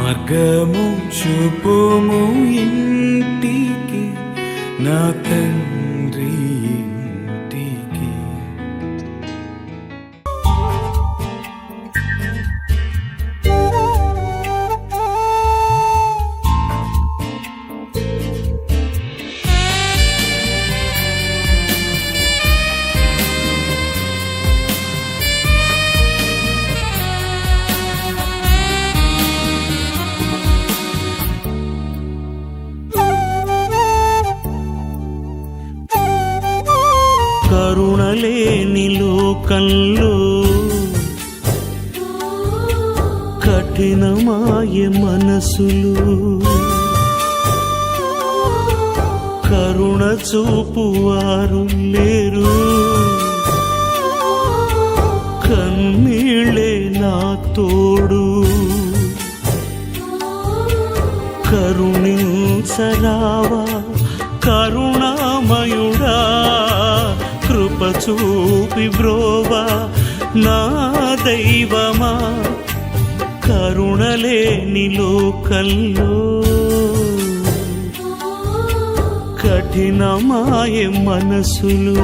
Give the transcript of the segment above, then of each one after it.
మార్గము చూపుము ఇంటికి నా తండ్రి ఇంటికి. కరుణలేని లోకంలో కఠినమాయ మనసులు, కరుణ చూపువారు లేరు, కన్నీళ్ళే నా తోడు. కరుణించరావా కరుణామయుడా, కృప చూపి బ్రోవా నా దైవమా. కరుణలేని లోకంలో కఠినమాయ మనసులు.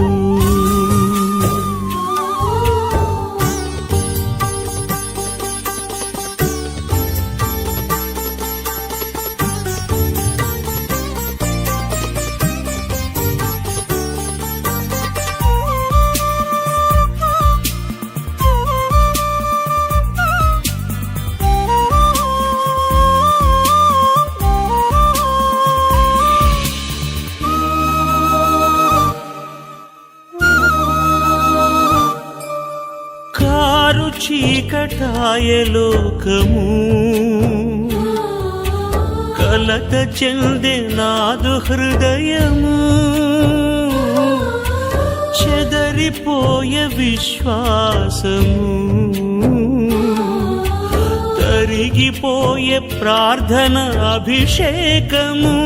చీకటాయ లోకము, కలత చెందే నాదు హృదయము. చెదరిపోయే విశ్వాసము, తరిగిపోయే ప్రార్థన అభిషేకము.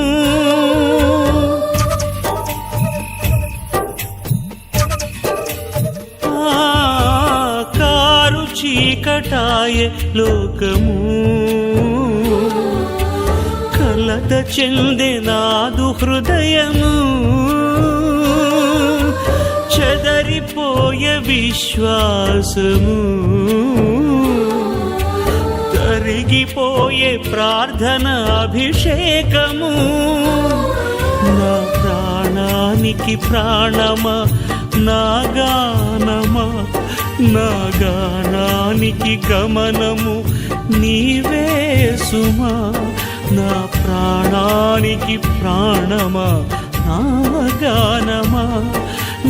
చీకటాయ లోకము, కలత చెందే నాదు హృదయము. చెదరిపోయే విశ్వాసము, తరిగిపోయే ప్రార్థన అభిషేకము. నా ప్రాణానికి ప్రాణమా నా గానమా, నా గానానికి గమనము నీవే సుమా. నా ప్రాణానికి ప్రాణమా నా గానమా,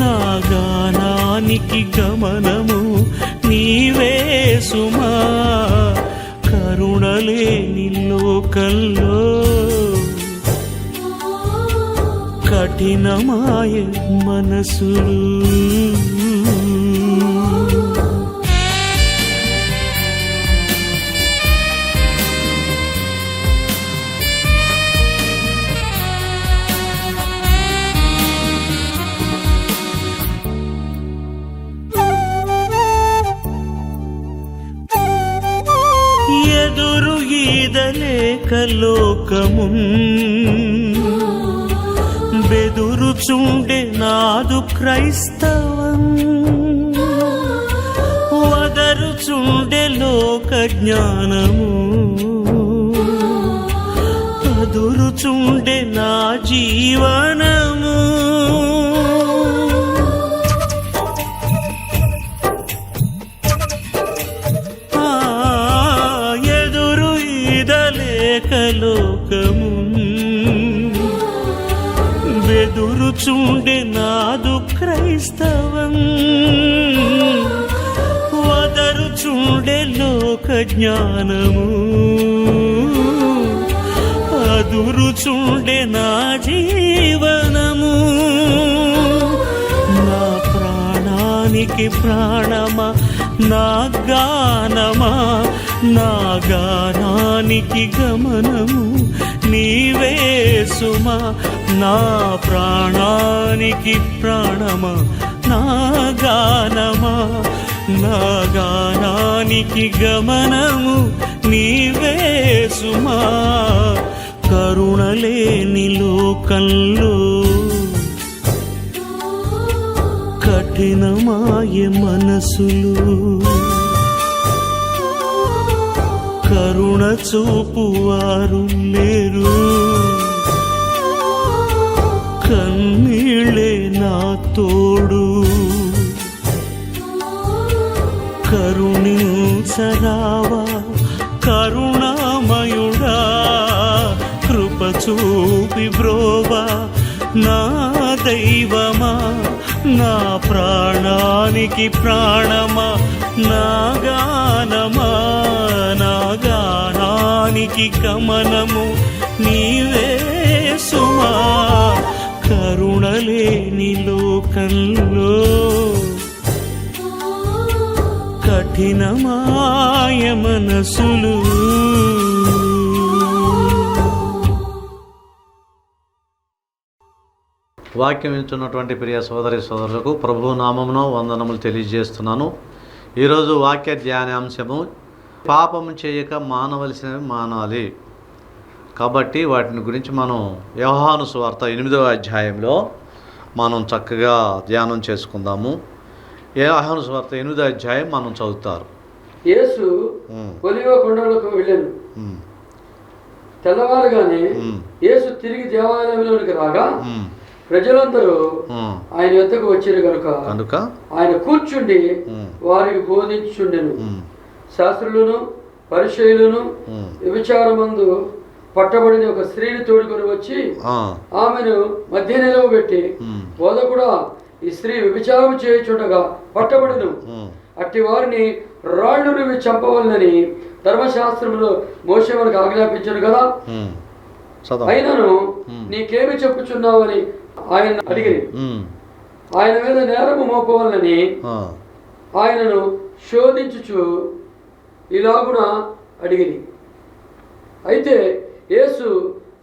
నా గానానికి గమనము నీవే సుమా. కరుణలేని లోకంలో కఠినమాయ మనసులు. ఎదురు ఈదలేక లోకము, బెదురుచుండే నాదు క్రైస్తవం. వదరుచుండే లోక జ్ఞానము, అదురుచుండే నా జీవనము. ఎదురు ఈదలేక లోకము, బెదురుచుండే నాదు క్రైస్తవం. వదరుచుండే లోక జ్ఞానము, అదురుచుండే నా జీవనము. నా ప్రాణానికి ప్రాణమా నా గానమా, నా గానానికి గమనము నీవే సుమా. నా ప్రాణానికి ప్రాణమా నా గానమా, నా గానానికి గమనము నీవే సుమా. కరుణలేని లోకంలో కఠినమాయ మనసులు, కరుణ చూపువారు లేరు. కన్నీళ్ళే నా తోడు, కరుణించరావా కరుణామయుడా. కృప చూపి బ్రోవా నా దైవమా. నా ప్రాణానికి ప్రాణమా, నా గానమా. నా గానానికి గమనము నీవే సుమా. కరుణలేని లోకంలో కఠినమాయ మనసులు. వాక్యం వింటున్నటువంటి ప్రియ సోదరి సోదరులకు ప్రభు నామమున వందనములు తెలియజేస్తున్నాను. ఈరోజు వాక్య ధ్యానాంశము పాపము చేయక మానవలసినవి మానాలి. కాబట్టి వాటిని గురించి మనం యోహాను సువార్త 8వ అధ్యాయంలో మనం చక్కగా ధ్యానం చేసుకుందాము. యోహాను సువార్త 8వ అధ్యాయం మనం చదువుతారు. యేసు ఒలివ కొండలకు వెళ్ళాను. తెల్లవారుగానే యేసు తిరిగి దేవాలయంలోనికి రాగా ప్రజలందరూ ఆయన యొద్దకు వచ్చారు కనుక ఆయన కూర్చుండి వారికి బోధించుండెను. శాస్త్రులను పరిచయులను వ్యభిచారమందు పట్టబడిన ఒక స్త్రీని తోడుకొని వచ్చి ఆమెను మధ్య నిలవబెట్టి, బోధకుడా, ఈ స్త్రీ వ్యభిచారం చేయుచుండగా పట్టబడిను. అట్టి వారిని రాళ్ళు రువి చంపవలనని ధర్మశాస్త్రంలో మోషే మనకు ఆజ్ఞాపించను కదా. అయినను నీకేమి చెప్పుచున్నావని ఆయన అడిగిరి. ఆయన మీద నేరము మోపవలనని ఆయనను శోధించుచు ఇలాగున అడిగిరి. అయితే యేసు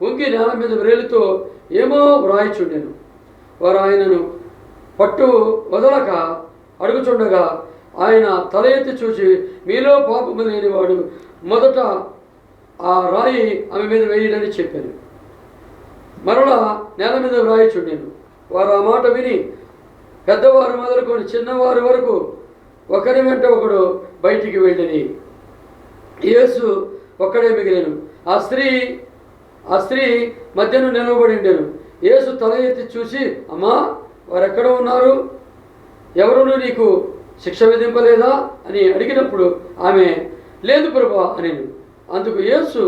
వంగి నేల మీద వ్రేలుతో ఏమో వ్రాయిచుండెను. వారు ఆయనను పట్టు వదలక అడుగుచుండగా ఆయన తల ఎత్తి చూసి, మీలో పాపము లేనివాడు మొదట ఆ రాయి ఆమె మీద వేయడని చెప్పాను. మరలా నేల మీద వ్రాయిచుండెను. వారు ఆ మాట విని పెద్దవారు మొదలుకొని చిన్నవారి వరకు ఒకరి వెంట ఒకడు బయటికి వెళ్ళింది. యేసు ఒక్కడే మిగిలిను. ఆ స్త్రీ మధ్యను నిలబడి ఉండెను. యేసు తల ఎత్తి చూసి, అమ్మా, వారు ఎక్కడ ఉన్నారు? ఎవరునూ నీకు శిక్ష విధింపలేదా అని అడిగినప్పుడు ఆమె, లేదు ప్రభువా అనెను. అందుకు యేసు,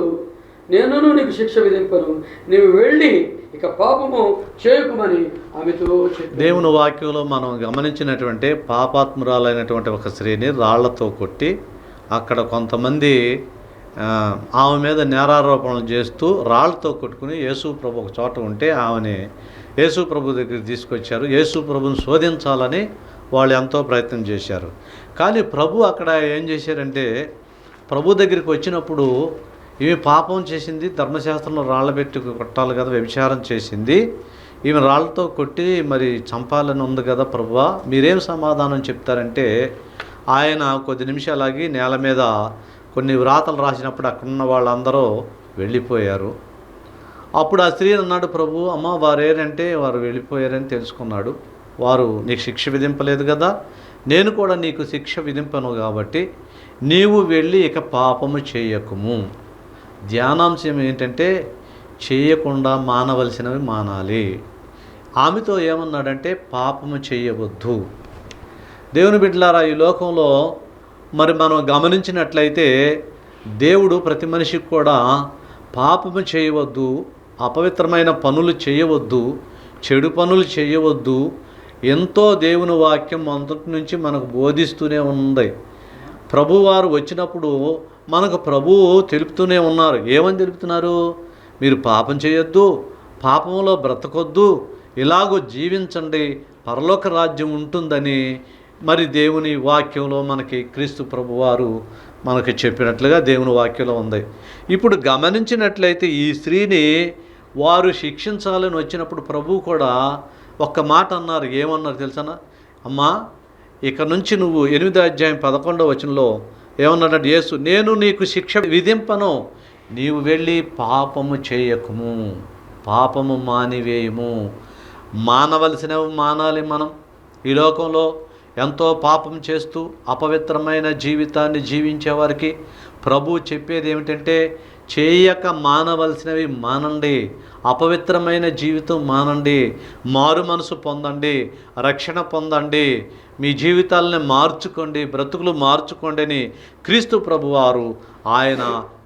నేనును నీకు శిక్ష విధింపను, నీవు వెళ్ళి ఇక పాపము చేయకుమని ఆమెతో చెప్పాడు. దేవుని వాక్యంలో మనం గమనించినటువంటి పాపాత్మురాలైనటువంటి ఒక స్త్రీని రాళ్లతో కొట్టి అక్కడ కొంతమంది ఆమె మీద నేరారోపణలు చేస్తూ రాళ్లతో కొట్టుకుని యేసు ప్రభు ఒక చోట ఉంటే ఆమెని యేసు ప్రభు దగ్గరికి తీసుకొచ్చారు. యేసు ప్రభుని శోధించాలని వాళ్ళు ఎంతో ప్రయత్నం చేశారు. కానీ ప్రభు అక్కడ ఏం చేశారంటే, ప్రభు దగ్గరికి వచ్చినప్పుడు ఈమె పాపం చేసింది, ధర్మశాస్త్రంలో రాళ్ళ పెట్టి కొట్టాలి కదా, వ్యభిచారం చేసింది, ఈమె రాళ్ళతో కొట్టి మరి చంపాలని ఉంది కదా ప్రభువా, మీరేం సమాధానం చెప్తారంటే, ఆయన కొద్ది నిమిషాలాగి నేల మీద కొన్ని వ్రాతలు రాసినప్పుడు అక్కడున్న వాళ్ళందరూ వెళ్ళిపోయారు. అప్పుడు ఆ స్త్రీ అన్నాడు, ప్రభు, అమ్మ, వారేనంటే వారు వెళ్ళిపోయారని తెలుసుకున్నాడు. వారు నీకు శిక్ష విధింపలేదు కదా, నేను కూడా నీకు శిక్ష విధింపను కాబట్టి నీవు వెళ్ళి ఇక పాపము చేయకుము. ధ్యానాంశం ఏంటంటే, చేయకుండా మానవలసినవి మానాలి. ఆమెతో ఏమన్నాడంటే, పాపము చేయవద్దు. దేవుని బిడ్డలారా, ఈ లోకంలో మరి మనం గమనించినట్లయితే దేవుడు ప్రతి మనిషికి కూడా పాపము చేయవద్దు, అపవిత్రమైన పనులు చేయవద్దు, చెడు పనులు చేయవద్దు, ఎంతో దేవుని వాక్యం మొదటి నుంచి మనకు బోధిస్తూనే ఉంది. ప్రభువారు వచ్చినప్పుడు మనకు ప్రభువు తెలుపుతూనే ఉన్నారు. ఏమని తెలుపుతున్నారు? మీరు పాపం చేయొద్దు, పాపంలో బ్రతకొద్దు, ఇలాగూ జీవించండి, పరలోక రాజ్యం ఉంటుందని మరి దేవుని వాక్యంలో మనకి క్రీస్తు ప్రభువారు మనకి చెప్పినట్లుగా దేవుని వాక్యంలో ఉంది. ఇప్పుడు గమనించినట్లయితే ఈ స్త్రీని వారు శిక్షించాలని వచ్చినప్పుడు ప్రభువు కూడా ఒక్క మాట అన్నారు. ఏమన్నారు తెలుసనా? అమ్మా, ఇక నుంచి నువ్వు 8వ అధ్యాయం 11వ వచనంలో ఏమన్నాడు యేసు, నేను నీకు శిక్ష విధింపను, నీవు వెళ్ళి పాపము చేయకుము, పాపము మానివేయము. మానవలసినవి మానాలి. మనం ఈ లోకంలో ఎంతో పాపం చేస్తూ అపవిత్రమైన జీవితాన్ని జీవించే వారికి ప్రభు చెప్పేది ఏమిటంటే, చేయక మానవలసినవి మానండి, అపవిత్రమైన జీవితం మానండి, మారు మనసు పొందండి, రక్షణ పొందండి, మీ జీవితాలని మార్చుకోండి, బ్రతుకులు మార్చుకోండి అని క్రీస్తు ప్రభువారు ఆయన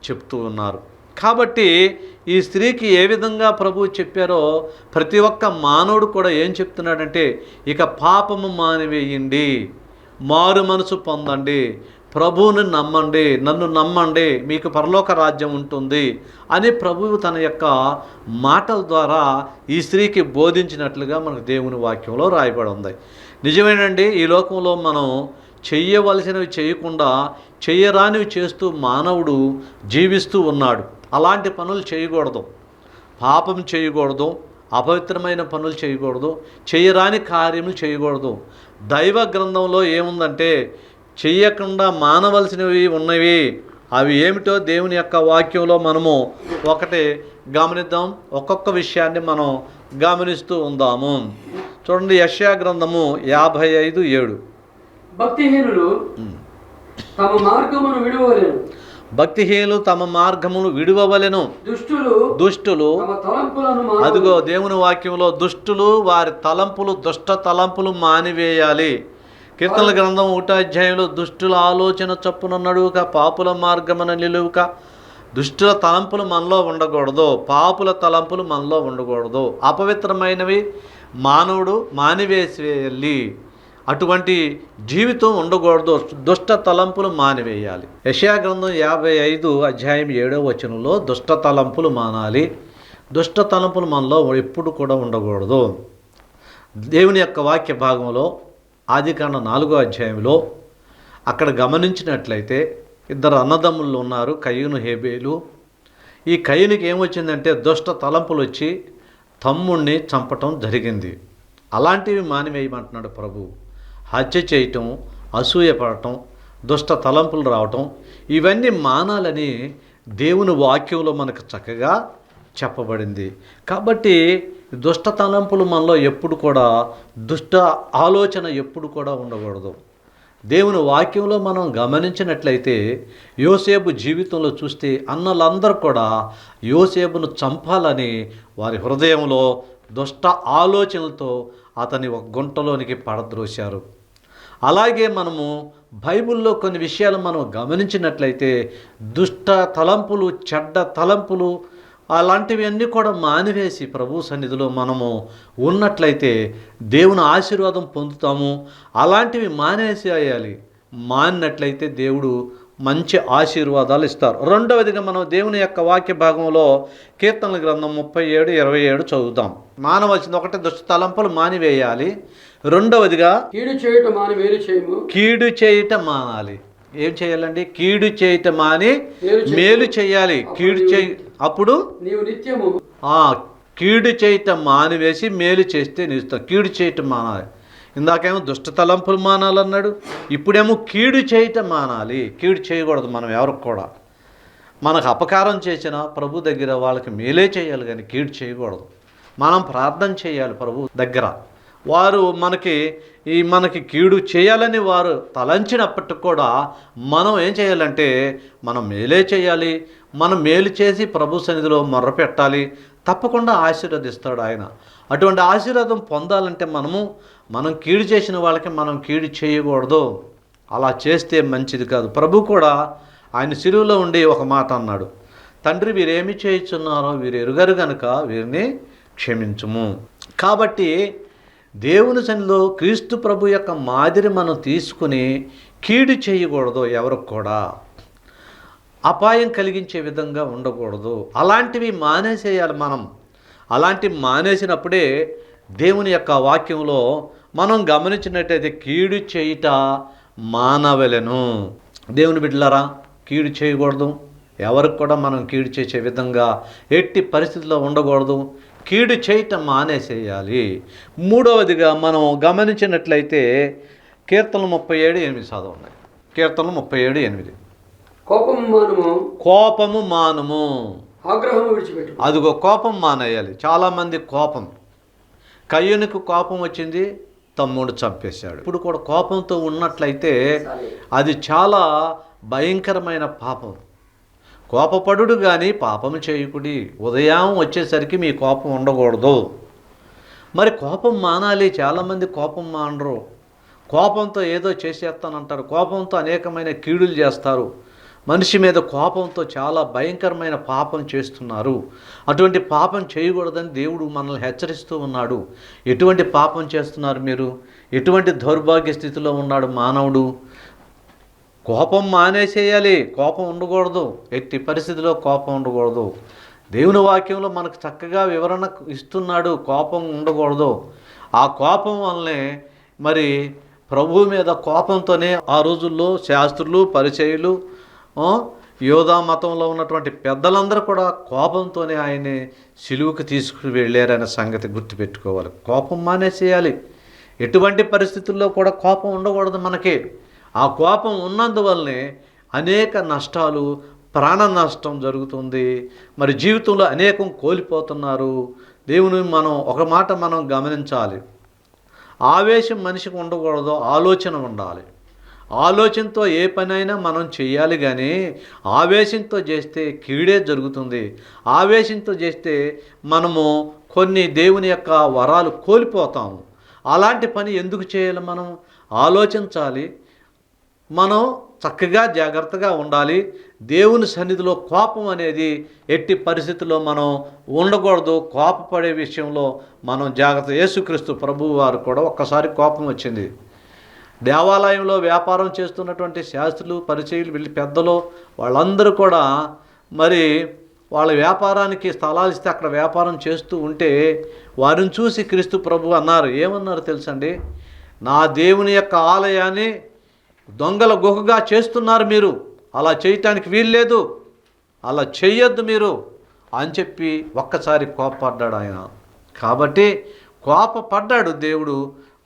చెప్తూ ఉన్నారు. కాబట్టి ఈ స్త్రీకి ఏ విధంగా ప్రభువు చెప్పారో ప్రతి ఒక్క మానవుడు కూడా ఏం చెప్తున్నాడంటే, ఇక పాపము మానివేయండి, మారు మనసు పొందండి, ప్రభువుని నమ్మండి, నన్ను నమ్మండి, మీకు పరలోక రాజ్యం ఉంటుంది అని ప్రభువు తన యొక్క మాటల ద్వారా ఈ స్త్రీకి బోధించినట్లుగా మనకు దేవుని వాక్యంలో రాయబడి ఉంది. నిజమేనండి, ఈ లోకంలో మనం చెయ్యవలసినవి చేయకుండా చెయ్యరానివి చేస్తూ మానవుడు జీవిస్తూ ఉన్నాడు. అలాంటి పనులు చేయకూడదు, పాపం చేయకూడదు, అపవిత్రమైన పనులు చేయకూడదు, చేయరాని కార్యములు చేయకూడదు. దైవ గ్రంథంలో ఏముందంటే, చెయ్యకుండా మానవలసినవి ఉన్నవి. అవి ఏమిటో దేవుని యొక్క వాక్యంలో మనము ఒకటి గమనిద్దాం. ఒక్కొక్క విషయాన్ని మనం గమనిస్తూ ఉందాము. చూడండి, యెషయా గ్రంథము 55:7. భక్తిహీనులు తమ మార్గమును విడువలేను, భక్తిహీనులు తమ మార్గమును విడువవలెను, దుష్టులు అదిగో దేవుని వాక్యంలో దుష్టులు వారి తలంపులు, దుష్ట తలంపులు మానివేయాలి. కీర్తనల గ్రంథం 1వ అధ్యాయంలో దుష్టుల ఆలోచన చొప్పున నడువుక, పాపుల మార్గమున నిలువుక. దుష్టుల తలంపులు మనలో ఉండకూడదు, పాపుల తలంపులు మనలో ఉండకూడదు. అపవిత్రమైనవి మానవుడు మానివేసేయాలి, అటువంటి జీవితం ఉండకూడదు. దుష్ట తలంపులు మానివేయాలి. యెషయా గ్రంథం 55:7 దుష్ట తలంపులు మానాలి. దుష్ట తలంపులు మనలో ఎప్పుడు కూడా ఉండకూడదు. దేవుని యొక్క వాక్య భాగంలో ఆదికాండం 4వ అధ్యాయంలో అక్కడ గమనించినట్లయితే ఇద్దరు అన్నదమ్ములు ఉన్నారు, కయీను హేబేలు. ఈ కయీనుకి ఏమొచ్చిందంటే దుష్ట తలంపులు వచ్చి తమ్ముణ్ణి చంపటం జరిగింది. అలాంటివి మానివేయమంటున్నాడు ప్రభు. హత్య చేయటం, అసూయపడటం, దుష్ట తలంపులు రావటం, ఇవన్నీ మానాలని దేవుని వాక్యంలో మనకు చక్కగా చెప్పబడింది. కాబట్టి దుష్ట తలంపులు మనలో ఎప్పుడు కూడా, దుష్ట ఆలోచన ఎప్పుడు కూడా ఉండకూడదు. దేవుని వాక్యంలో మనం గమనించినట్లయితే యోసేపు జీవితంలో చూస్తే అన్నలందరూ కూడా యోసేపును చంపాలని వారి హృదయంలో దుష్ట ఆలోచనలతో అతని ఒక గుంటలోనికి పడద్రోశారు. అలాగే మనము బైబిల్లో కొన్ని విషయాలు మనం గమనించినట్లయితే దుష్ట తలంపులు, చెడ్డ తలంపులు అలాంటివి అన్నీ కూడా మానివేసి ప్రభు సన్నిధిలో మనము ఉన్నట్లయితే దేవుని ఆశీర్వాదం పొందుతాము. అలాంటివి మానేసేయాలి. మానినట్లయితే దేవుడు మంచి ఆశీర్వాదాలు ఇస్తారు. రెండవదిగా మనం దేవుని యొక్క వాక్య భాగంలో కీర్తనల గ్రంథం 37:27 చదువుతాం. మానవలసింది ఒకటి, దుష్ట తలంపులు మానివేయాలి. రెండవదిగా కీడు చేయటం మాని మేలు చేయము. కీడు చేయటం మానాలి. ఏం చేయాలండి? కీడు చేయటం మాని మేలు చేయాలి. కీడు అప్పుడు నీవు నిత్యము కీడు చేయటం మానివేసి మేలు చేస్తే నిలుస్తాం. కీడు చేయటం మానాలి. ఇందాకేమో దుష్ట తలంపులు మానాలన్నాడు, ఇప్పుడేమో కీడు చేయటం మానాలి. కీడు చేయకూడదు. మనం ఎవరికి కూడా మనకు అపకారం చేసిన ప్రభు దగ్గర వాళ్ళకి మేలే చేయాలి, కానీ కీడు చేయకూడదు. మనం ప్రార్థన చేయాలి ప్రభు దగ్గర. వారు మనకి కీడు చేయాలని వారు తలంచినప్పటికి కూడా మనం ఏం చేయాలంటే మనం మేలే చేయాలి. మనం మేలు చేసి ప్రభు సన్నిధిలో మొర్రపెట్టాలి. తప్పకుండా ఆశీర్వదిస్తాడు ఆయన. అటువంటి ఆశీర్వాదం పొందాలంటే మనం కీడు చేసిన వాళ్ళకి మనం కీడు చేయకూడదు. అలా చేస్తే మంచిది కాదు. ప్రభు కూడా ఆయన శిలువలో ఉండి ఒక మాట అన్నాడు, తండ్రి వీరేమి చేయుచున్నారో వీరు ఎరుగరు గనుక వీరిని క్షమించుము. కాబట్టి దేవుని సన్నిధిలో క్రీస్తు ప్రభు యొక్క మాదిరి మనం తీసుకుని కీడు చేయకూడదు. ఎవరికి కూడా అపాయం కలిగించే విధంగా ఉండకూడదు. అలాంటివి మానేసేయాలి. మనం అలాంటివి మానేసినప్పుడే దేవుని యొక్క వాక్యంలో మనం గమనించినట్టయితే కీడు చేయుట మానవలెను. దేవుని బిడ్డలారా, కీడు చేయకూడదు. ఎవరికి కూడా మనం కీడు చేసే విధంగా ఎట్టి పరిస్థితుల్లో ఉండకూడదు. కీడు చేయటం మానేసేయాలి. మూడవదిగా మనం గమనించినట్లయితే కీర్తనలు 37:8 చదవండి. కీర్తనలు 37:8. కోపము మానుము, కోపము మానుము. ఆగ్రహము విడిచిపెట్టు. అదిగో కోపం మానేయాలి. చాలామంది కోపం, కయ్యూనికి కోపం వచ్చింది, తమ్ముడు చంపేశాడు. ఇప్పుడు కూడా కోపంతో ఉన్నట్లయితే అది చాలా భయంకరమైన పాపం. కోపపడుడు కానీ పాపము చేయకుడి. ఉదయం వచ్చేసరికి మీ కోపం ఉండకూడదు. మరి కోపం మానాలి. చాలామంది కోపం మానరు. కోపంతో ఏదో చేసేస్తానంటారు. కోపంతో అనేకమైన కీడులు చేస్తారు. మనిషి మీద కోపంతో చాలా భయంకరమైన పాపం చేస్తున్నారు. అటువంటి పాపం చేయకూడదని దేవుడు మనల్ని హెచ్చరిస్తూ ఉన్నాడు. ఎటువంటి పాపం చేస్తున్నారు మీరు? ఎటువంటి దౌర్భాగ్య స్థితిలో ఉన్నాడు మానవుడు? కోపం మానేసేయాలి. కోపం ఉండకూడదు. ఎట్టి పరిస్థితిలో కోపం ఉండకూడదు. దేవుని వాక్యంలో మనకు చక్కగా వివరణ ఇస్తున్నాడు. కోపం ఉండకూడదు. ఆ కోపం వల్లనే మరి ప్రభువు మీద కోపంతోనే ఆ రోజుల్లో శాస్త్రులు, పరిచయులు, యోధా మతంలో ఉన్నటువంటి పెద్దలందరూ కూడా కోపంతోనే ఆయన్ని సిలువకు తీసుకుని వెళ్ళారనే సంగతి గుర్తుపెట్టుకోవాలి. కోపం మానేసేయాలి. ఎటువంటి పరిస్థితుల్లో కూడా కోపం ఉండకూడదు మనకి. ఆ కోపం ఉన్నందువల్లనే అనేక నష్టాలు, ప్రాణ నష్టం జరుగుతుంది. మరి జీవితంలో అనేకం కోల్పోతున్నారు. దేవుని ఒక మాట మనం గమనించాలి. ఆవేశం మనిషికి ఉండకూడదు, ఆలోచన ఉండాలి. ఆలోచనతో ఏ పనైనా మనం చేయాలి, కానీ ఆవేశంతో చేస్తే కీడే జరుగుతుంది. ఆవేశంతో చేస్తే మనము కొన్ని దేవుని యొక్క వరాలు కోల్పోతాము. అలాంటి పని ఎందుకు చేయాలి? మనం ఆలోచించాలి. మనం చక్కగా జాగ్రత్తగా ఉండాలి. దేవుని సన్నిధిలో కోపం అనేది ఎట్టి పరిస్థితుల్లో మనం ఉండకూడదు. కోపపడే విషయంలో మనం జాగ్రత్త. యేసుక్రీస్తు ప్రభువు వారు కూడా ఒక్కసారి కోపం వచ్చింది. దేవాలయంలో వ్యాపారం చేస్తున్నటువంటి శాస్త్రులు, పరిచయులు, వీళ్ళు పెద్దలు వాళ్ళందరూ కూడా మరి వాళ్ళ వ్యాపారానికి స్థలాలు ఇస్తే అక్కడ వ్యాపారం చేస్తూ ఉంటే వారిని చూసి క్రీస్తు ప్రభు అన్నారు. ఏమన్నారు తెలుసండి? నా దేవుని యొక్క ఆలయాన్ని దొంగల గుహగా చేస్తున్నారు మీరు. అలా చేయటానికి వీల్లేదు. అలా చెయ్యొద్దు మీరు అని చెప్పి ఒక్కసారి కోపపడ్డాడు ఆయన. కాబట్టి కోపపడ్డాడు దేవుడు.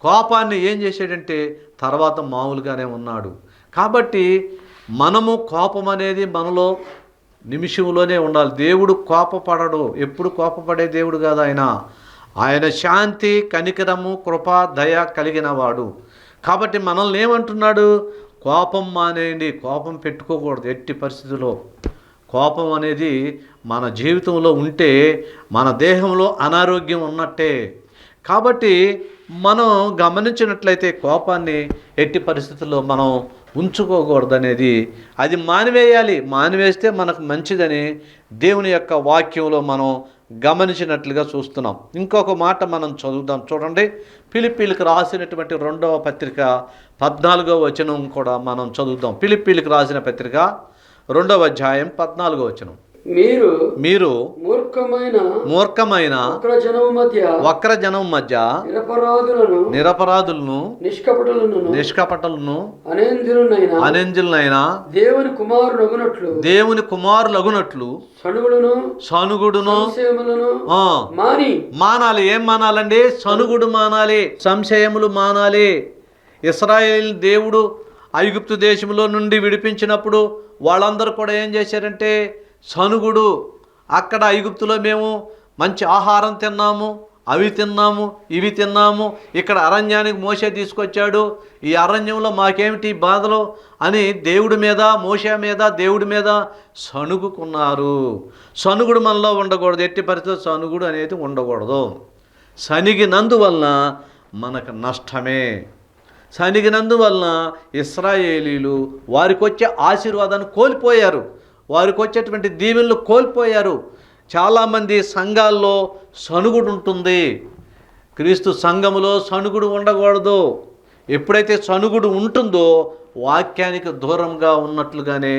కోపాన్ని ఏం చేశాడంటే తర్వాత మామూలుగానే ఉన్నాడు. కాబట్టి మనము కోపం అనేది మనలో నిమిషంలోనే ఉండాలి. దేవుడు కోపపడడు. ఎప్పుడు కోపపడే దేవుడు కాదు ఆయన. ఆయన శాంతి, కనికరము, కృప, దయ కలిగినవాడు. కాబట్టి మనల్ని ఏమంటున్నాడు? కోపం మానేయండి. కోపం పెట్టుకోకూడదు ఎట్టి పరిస్థితుల్లో. కోపం అనేది మన జీవితంలో ఉంటే మన దేహంలో అనారోగ్యం ఉన్నట్టే. కాబట్టి మనం గమనించినట్లయితే కోపాన్ని ఎట్టి పరిస్థితుల్లో మనం ఉంచుకోకూడదనేది, అది మానివేయాలి. మానివేస్తే మనకు మంచిదని దేవుని యొక్క వాక్యంలో మనం గమనించినట్లుగా చూస్తున్నాం. ఇంకొక మాట మనం చదువుదాం. చూడండి, ఫిలిప్పీలకు రాసినటువంటి 2వ పత్రిక 14వ వచనం కూడా మనం చదువుదాం. ఫిలిప్పీలకు రాసిన పత్రిక 2వ అధ్యాయం 14వ వచనం. మీరు మూర్ఖమైన వక్రజనం మధ్య నిరపరాధులను నిష్కపటులను అనేంజులనైనా దేవుని కుమారులగునట్లు సనుగుడును మానాలి. ఏం మానాలండి? సనుగుడు మానాలి, సంశయములు మానాలి. ఇశ్రాయేలు దేవుడు ఐగుప్తు దేశంలో నుండి విడిపించినప్పుడు వాళ్ళందరూ కూడా ఏం చేశారంటే సనుగుడు. అక్కడ ఐగుప్తులో మేము మంచి ఆహారం తిన్నాము, అవి తిన్నాము, ఇవి తిన్నాము. ఇక్కడ అరణ్యానికి మోషే తీసుకొచ్చాడు. ఈ అరణ్యంలో మాకేమిటి బాధలు అని దేవుడి మీద, మోషే మీద, దేవుడి మీద సనుగుకున్నారు. సనుగుడు మనలో ఉండకూడదు. ఎట్టి పరిస్థితుల్లో సనుగుడు అనేది ఉండకూడదు. సనిగినందువలన మనకు నష్టమే. సనిగినందువలన ఇశ్రాయేలీలు వారికి వచ్చే ఆశీర్వాదాన్ని కోల్పోయారు. వారికి వచ్చేటువంటి దీవెనలు కోల్పోయారు. చాలామంది సంఘాల్లో సనుగుడు ఉంటుంది. క్రీస్తు సంఘములో సనుగుడు ఉండకూడదు. ఎప్పుడైతే సనుగుడు ఉంటుందో వాక్యానికి దూరంగా ఉన్నట్లుగానే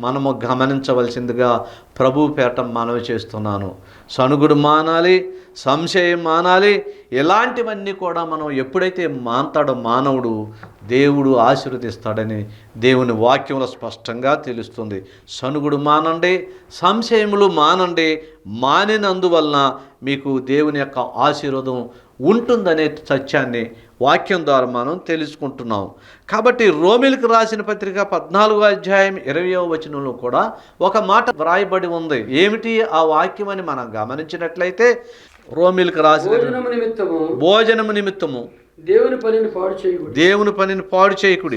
మనము గమనించవలసిందిగా ప్రభు పేట మనవి చేస్తున్నాను. సనుగుడు మానాలి, సంశయం మానాలి. ఇలాంటివన్నీ కూడా మనం ఎప్పుడైతే మానతాడో మానవుడు, దేవుడు ఆశీర్వదిస్తాడని దేవుని వాక్యంలో స్పష్టంగా తెలుస్తుంది. సనుగుడు మానండి, సంశయములు మానండి. మానినందువలన మీకు దేవుని యొక్క ఆశీర్వాదం ఉంటుందనే సత్యాన్ని వాక్యం ద్వారా మనం తెలుసుకుంటున్నాం. కాబట్టి రోమిలకు రాసిన పత్రిక 14వ అధ్యాయం 20వ వచనంలో కూడా ఒక మాట వ్రాయబడి ఉంది. ఏమిటి ఆ వాక్యం అని మనం గమనించినట్లయితే, రోమిలకు రాసిన భోజనము నిమిత్తము దేవుని పనిని పాడు చేయకుడి.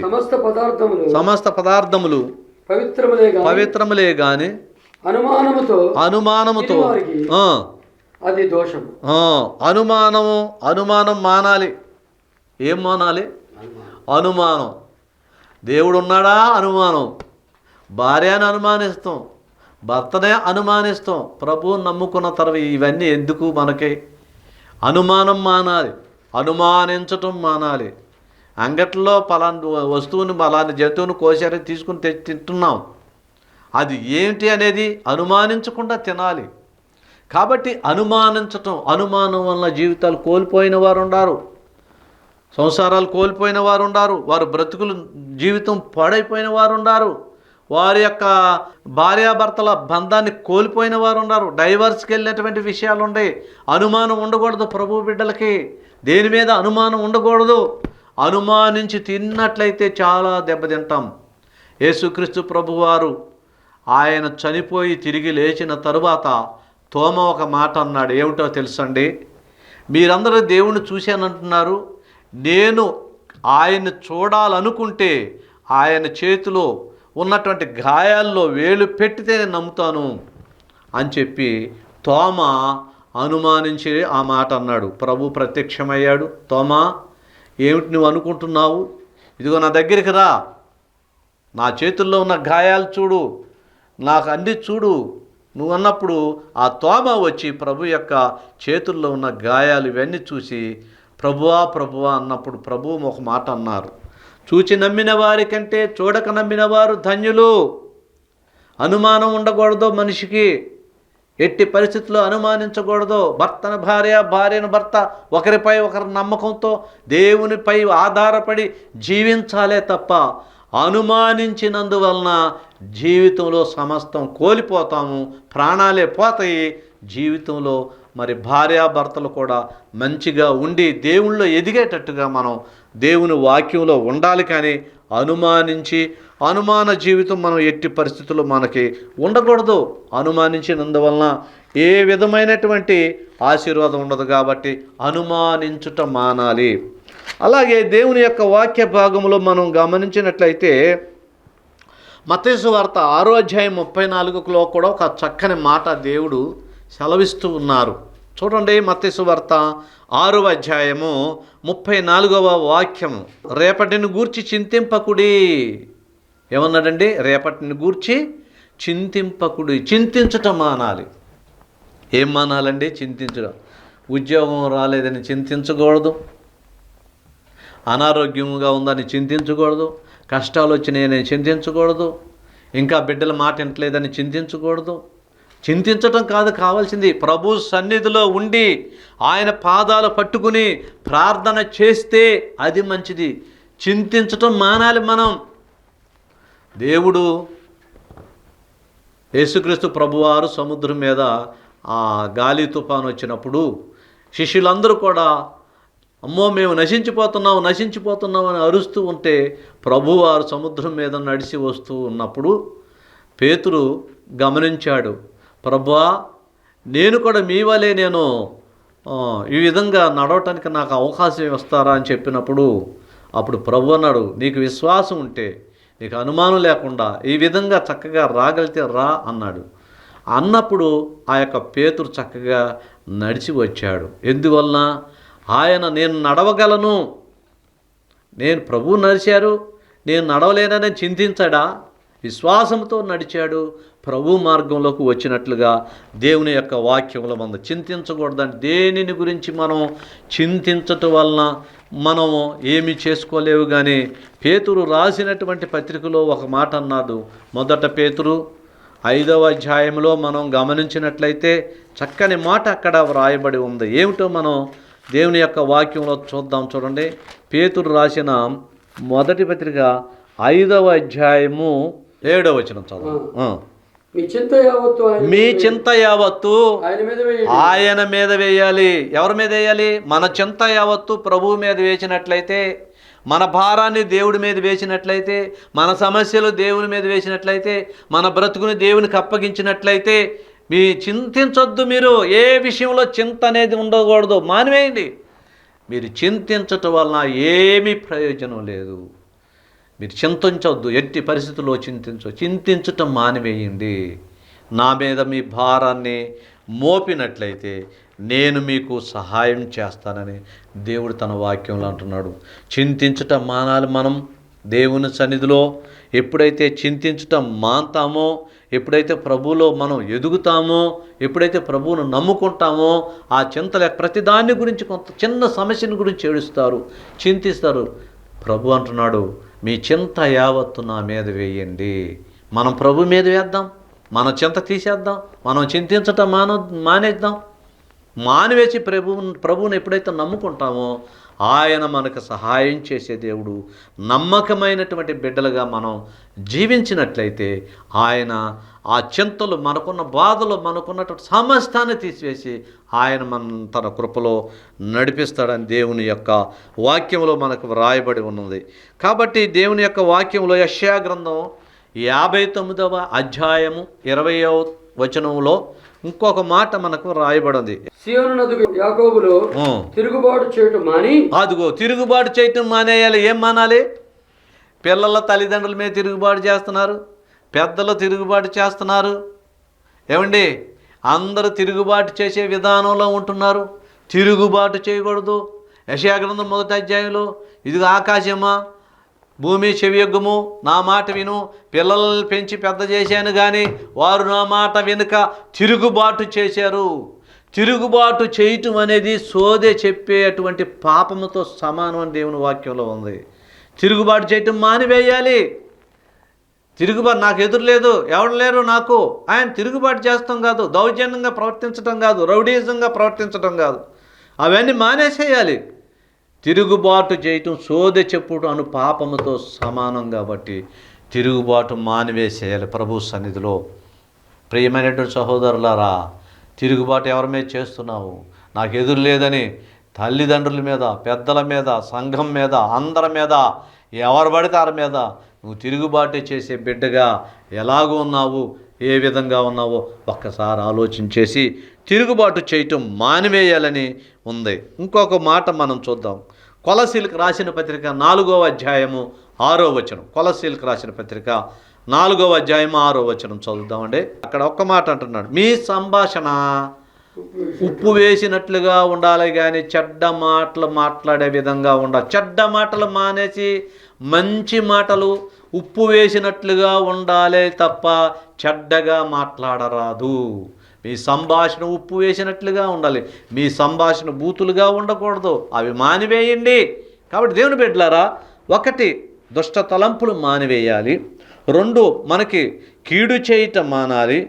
సమస్త పదార్థములు పవిత్రములే గాని అనుమానముతో అది దోషం. అనుమానం మానాలి. ఏం మానాలి? అనుమానం. దేవుడు ఉన్నాడా? అనుమానం. భార్యను అనుమానిస్తాం, భర్తనే అనుమానిస్తాం. ప్రభువు నమ్ముకున్న తర్వాత ఇవన్నీ ఎందుకు మనకి? అనుమానం మానాలి, అనుమానించటం మానాలి. అంగట్లో పలానా వస్తువుని పలానా జంతువుని కోసారని తీసుకుని తింటున్నాం. అది ఏంటి అనేది అనుమానించకుండా తినాలి. కాబట్టి అనుమానించటం, అనుమానం వల్ల జీవితాలు కోల్పోయిన వారు ఉన్నారు, సంసారాలు కోల్పోయిన వారు ఉన్నారు, వారు బ్రతుకులు జీవితం పాడైపోయిన వారు ఉన్నారు, వారి యొక్క భార్యాభర్తల బంధాన్ని కోల్పోయిన వారు ఉన్నారు, డైవర్స్కి వెళ్ళినటువంటి విషయాలు ఉన్నాయి. అనుమానం ఉండకూడదు. ప్రభు బిడ్డలకి దేని మీద అనుమానం ఉండకూడదు. అనుమానించి తిన్నట్లయితే చాలా దెబ్బతింటాం. యేసుక్రీస్తు ప్రభువారు ఆయన చనిపోయి తిరిగి లేచిన తరువాత తోమ ఒక మాట అన్నాడు. ఏమిటో తెలుసండి? మీరందరూ దేవుణ్ణి చూశానంటున్నారు, నేను ఆయన్ని చూడాలనుకుంటే ఆయన చేతిలో ఉన్నటువంటి గాయాల్లో వేలు పెట్టితే నేను నమ్ముతాను అని చెప్పి తోమ అనుమానించి ఆ మాట అన్నాడు. ప్రభు ప్రత్యక్షమయ్యాడు. తోమా, ఏమిటి నువ్వు అనుకుంటున్నావు? ఇదిగో నా దగ్గరికి రా, నా చేతుల్లో ఉన్న గాయాలు చూడు, నాకు అన్ని చూడు నువ్వు అన్నప్పుడు ఆ తోమ వచ్చి ప్రభు యొక్క చేతుల్లో ఉన్న గాయాలు ఇవన్నీ చూసి ప్రభువా ప్రభువా అన్నప్పుడు ప్రభువు ఒక మాట అన్నారు. చూచి నమ్మిన వారి కంటే చూడక నమ్మిన వారు ధన్యులు. అనుమానం ఉండకూడదు మనిషికి. ఎట్టి పరిస్థితుల్లో అనుమానించకూడదు. భర్తను భార్య, భార్యను భర్త ఒకరిపై ఒకరి నమ్మకంతో దేవునిపై ఆధారపడి జీవించాలే తప్ప అనుమానించినందువలన జీవితంలో సమస్తం కోల్పోతాము, ప్రాణాలే పోతాయి. జీవితంలో మరి భార్యాభర్తలు కూడా మంచిగా ఉండి దేవుళ్ళో ఎదిగేటట్టుగా మనం దేవుని వాక్యంలో ఉండాలి. కానీ అనుమాన జీవితం మనం ఎట్టి పరిస్థితుల్లో మనకి ఉండకూడదు. అనుమానించినందువలన ఏ విధమైనటువంటి ఆశీర్వాదం ఉండదు. కాబట్టి అనుమానించుట మానాలి. అలాగే దేవుని యొక్క వాక్య భాగంలో మనం గమనించినట్లయితే మత్తయి సువార్త 6వ అధ్యాయం 34లో కూడా ఒక చక్కని మాట దేవుడు సెలవిస్తూ ఉన్నారు. చూడండి, మత్తయి సువార్త 6వ అధ్యాయము 34వ వాక్యము. రేపటిని గూర్చి చింతింపకుడి. ఏమన్నాడండి? రేపటిని గూర్చి చింతింపకుడి. చింతించటం మానాలి. ఏం మానాలండి? చింతించడం. ఉద్యోగం రాలేదని చింతించకూడదు, అనారోగ్యంగా ఉందని చింతించకూడదు, కష్టాలు వచ్చినాయని చింతించకూడదు, ఇంకా బిడ్డల మాట వింటలేదని చింతించకూడదు. చింతించటం కాదు కావాల్సింది, ప్రభు సన్నిధిలో ఉండి ఆయన పాదాలు పట్టుకుని ప్రార్థన చేస్తే అది మంచిది. చింతించటం మానాలి మనం. దేవుడు యేసుక్రీస్తు ప్రభువారు సముద్రం మీద ఆ గాలి తుఫాను వచ్చినప్పుడు శిష్యులందరూ కూడా అమ్మో మేము నశించిపోతున్నాం అని అరుస్తూ ఉంటే ప్రభువారు సముద్రం మీద నడిచి వస్తూ ఉన్నప్పుడు పేతురు గమనించాడు. ప్రభువా, నేను కూడా మీ వలే నేను ఈ విధంగా నడవటానికి నాకు అవకాశం ఇస్తారా అని చెప్పినప్పుడు అప్పుడు ప్రభు అన్నాడు, నీకు విశ్వాసం ఉంటే, నీకు అనుమానం లేకుండా ఈ విధంగా చక్కగా రాగలిగితే రా అన్నాడు. అన్నప్పుడు ఆ యొక్క పేతురు చక్కగా నడిచి వచ్చాడు. ఎందువలన? ఆయన నేను నడవగలను, నేను ప్రభువు నడిచారు, నేను నడవలేనని చింతించాడా? విశ్వాసంతో నడిచాడు, ప్రభు మార్గంలోకి వచ్చినట్లుగా దేవుని యొక్క వాక్యంలో మనం చింతించకూడదని. దేనిని గురించి మనం చింతించటం వలన మనము ఏమి చేసుకోలేవు. కానీ పేతురు రాసినటువంటి పత్రికలో ఒక మాట అన్నాడు. మొదట పేతురు 5వ అధ్యాయంలో మనం గమనించినట్లయితే చక్కని మాట అక్కడ వ్రాయబడి ఉంది. ఏమిటో మనం దేవుని యొక్క వాక్యంలో చూద్దాం. చూడండి, పేతురు రాసిన మొదటి పత్రిక 5వ అధ్యాయము 7వ వచనం చదువు. మీ చింత యావత్తు మీ చింత యావత్తు ఆయన మీద వేయండి. ఆయన మీద వేయాలి. ఎవరి మీద వేయాలి? మన చింత యావత్తు ప్రభువు మీద వేసినట్లయితే, మన భారాన్ని దేవుడి మీద వేసినట్లయితే, మన సమస్యలు దేవుని మీద వేసినట్లయితే, మన బ్రతుకుని దేవునికి అప్పగించినట్లయితే, మీ చింతించొద్దు. మీరు ఏ విషయంలో చింత అనేది ఉండకూడదు, మానివేయండి. మీరు చింతించటం వలన ఏమీ ప్రయోజనం లేదు. మీరు చింతించొద్దు, ఎట్టి పరిస్థితుల్లో చింతించటం మానివేయండి. నా మీద మీ భారాన్ని మోపినట్లయితే నేను మీకు సహాయం చేస్తానని దేవుడు తన వాక్యంలో అంటున్నాడు. చింతించటం మానాలి. మనం దేవుని సన్నిధిలో ఎప్పుడైతే చింతించటం మాంతామో, ఎప్పుడైతే ప్రభువులో మనం ఎదుగుతామో, ఎప్పుడైతే ప్రభువును నమ్ముకుంటామో, ఆ చింతలే ప్రతిదాన్ని గురించి కొంత చిన్న సమస్యను గురించి ఏడుస్తారు, చింతిస్తారు. ప్రభు అంటున్నాడు, మీ చింత యావత్తు నా మీద వేయండి. మనం ప్రభు మీద వేద్దాం, మన చింత తీసేద్దాం, మనం చింతించటం మానేద్దాం. మానివేసి ప్రభువుని ఎప్పుడైతే నమ్ముకుంటామో ఆయన మనకు సహాయం చేసే దేవుడు. నమ్మకమైనటువంటి బిడ్డలుగా మనం జీవించినట్లయితే ఆయన ఆ చింతలు, మనకున్న బాధలు, మనకున్నటువంటి సమస్తాన్ని తీసివేసి ఆయన మన తన కృపలో నడిపిస్తాడని దేవుని యొక్క వాక్యంలో మనకు వ్రాయబడి ఉన్నది. కాబట్టి దేవుని యొక్క వాక్యంలో యెషయా గ్రంథం 59వ అధ్యాయము 20వ వచనంలో ఇంకొక మాట మనకు రాయబడింది. సీయోను నదుకు యాకోబులో తిరుగుబాటు చేయటం మాని. అదిగో తిరుగుబాటు చేయటం మానేయాలి. ఏం మానాలి? పిల్లల తల్లిదండ్రుల మీద తిరుగుబాటు చేస్తున్నారు, పెద్దలు తిరుగుబాటు చేస్తున్నారు. ఏమండి, అందరూ తిరుగుబాటు చేసే విధానంలో ఉంటున్నారు. తిరుగుబాటు చేయకూడదు. యెషయా గ్రంథం 1వ అధ్యాయంలో, ఇదిగో ఆకాశమా భూమి చెవియొగ్గుము, నా మాట విను. పిల్లల్ని పెంచి పెద్ద చేశాను కానీ వారు నా మాట వెనుక తిరుగుబాటు చేశారు. తిరుగుబాటు చేయటం అనేది సోదే చెప్పేటువంటి పాపముతో సమానం అని దేవుని వాక్యంలో ఉంది. తిరుగుబాటు చేయటం మానివేయాలి. తిరుగుబాటు నాకు ఎదురు లేదు, ఎవరు లేరు నాకు, ఆయన తిరుగుబాటు చేస్తాం కాదు, దౌర్జన్యంగా ప్రవర్తించడం కాదు, రౌడీజంగా ప్రవర్తించడం కాదు, అవన్నీ మానేసేయాలి. తిరుగుబాటు చేయటం సోదె చెప్పుడు అను పాపముతో సమానం. కాబట్టి తిరుగుబాటు మానివేసేయాలి ప్రభు సన్నిధిలో. ప్రియమైనటువంటి సహోదరులారా, తిరుగుబాటు ఎవరి మీద చేస్తున్నావు? నాకు ఎదురు లేదని తల్లిదండ్రుల మీద, పెద్దల మీద, సంఘం మీద, అందరి మీద, ఎవరు పడితే వారి మీద నువ్వు తిరుగుబాటు చేసే బిడ్డగా ఎలాగూ ఉన్నావు, ఏ విధంగా ఉన్నావో ఒక్కసారి ఆలోచించేసి తిరుగుబాటు చేయటం మానివేయాలని ఉంది. ఇంకొక మాట మనం చూద్దాం. కొలసీలకు రాసిన పత్రిక 4వ అధ్యాయము 6వ వచనం. కొలసీలకు రాసిన పత్రిక 4వ అధ్యాయము 6వ వచనం చదువుదామండి. అక్కడ ఒక్క మాట అంటున్నాడు, మీ సంభాషణ ఉప్పు వేసినట్లుగా ఉండాలి కానీ చెడ్డ మాటలు మాట్లాడే విధంగా ఉండాలి. చెడ్డ మాటలు మానేసి మంచి మాటలు ఉప్పు వేసినట్లుగా ఉండాలి తప్ప చెడ్డగా మాట్లాడరాదు. మీ సంభాషణ ఉప్పు వేసినట్లుగా ఉండాలి. మీ సంభాషణ బూతులుగా ఉండకూడదు. అవి మానివేయండి. కాబట్టి దేవుని బిడ్డలారా, 1 దుష్ట తలంపులు మానివేయాలి. 2 మనకి కీడు చేయటం మానాలి.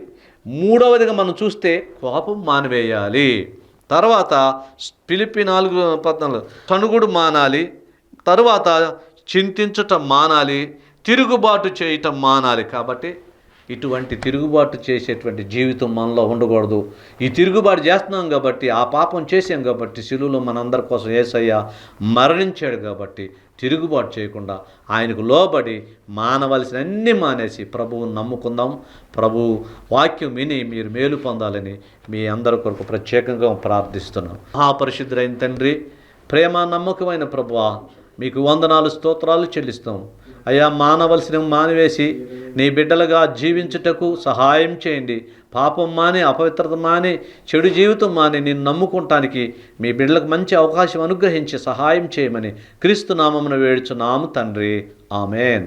3వదిగా మనం చూస్తే కోపం మానివేయాలి. తర్వాత ఫిలిప్పీ 4:14 సణుగుడు మానాలి. తర్వాత చింతించటం మానాలి. తిరుగుబాటు చేయటం మానాలి. కాబట్టి ఇటువంటి తిరుగుబాటు చేసేటువంటి జీవితం మనలో ఉండకూడదు. ఈ తిరుగుబాటు చేస్తున్నాం కాబట్టి, ఆ పాపం చేసాం కాబట్టి, శిలువలో మనందరి కోసం యేసయ్య మరణించాడు కాబట్టి తిరుగుబాటు చేయకుండా ఆయనకు లోబడి మానవలసిన అన్నీ మానేసి ప్రభువుని నమ్ముకుందాం. ప్రభు వాక్యం విని మీరు మేలు పొందాలని మీ అందరి కొరకు ప్రత్యేకంగా ప్రార్థిస్తున్నాం. మహాపరిశుద్ధుడైన తండ్రి, ప్రేమ నమ్మకమైన ప్రభువా, మీకు వందనాలు స్తోత్రాలు చెల్లిస్తాం. అయ్యా, మానవలసిన మానివేసి నీ బిడ్డలుగా జీవించుటకు సహాయం చేయండి. పాపం మాని, అపవిత్రత మాని, చెడు జీవితం మాని నిన్ను నమ్ముకుంటానికి మీ బిడ్డలకు మంచి అవకాశం అనుగ్రహించి సహాయం చేయమని క్రీస్తు నామమున వేడుచున్నాము తండ్రి. ఆమెన్.